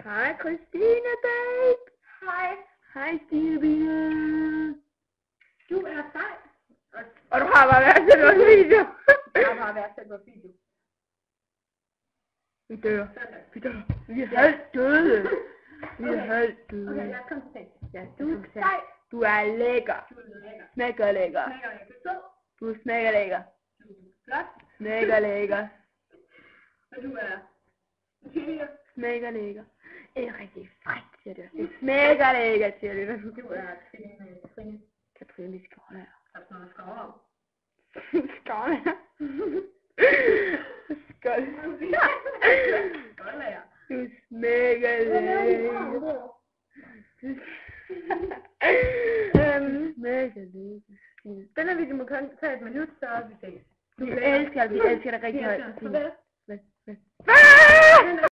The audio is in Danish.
Hej Christine, babe. Hej. Hej Stine Bille. Du er sej. Og du har bare været til vores video. Jeg har bare været til vores video. Vi dør. Vi er halvt døde. Vi er halvt døde. Okay, jeg kom til. Ja, Du er sej. Du er lækker. Du er lækker. Smækker lækker. Smækker lækker. Sød. Du smækker lækker. Du er flot. Smækker lækker. Og du er tidligere. Smækker lækker. Det er rigtig frækt, siger det. Det smækker lækker, siger det. Du er Trine. Katrine, vi skal holde her. Der er sådan noget skov. Skål her. Skål. Skål her. Du smækker lækker. Smækker lækker. Den her video må kun tage et minut, så vi ses. Vi elsker dig rigtig højt. Farvel. Hvad?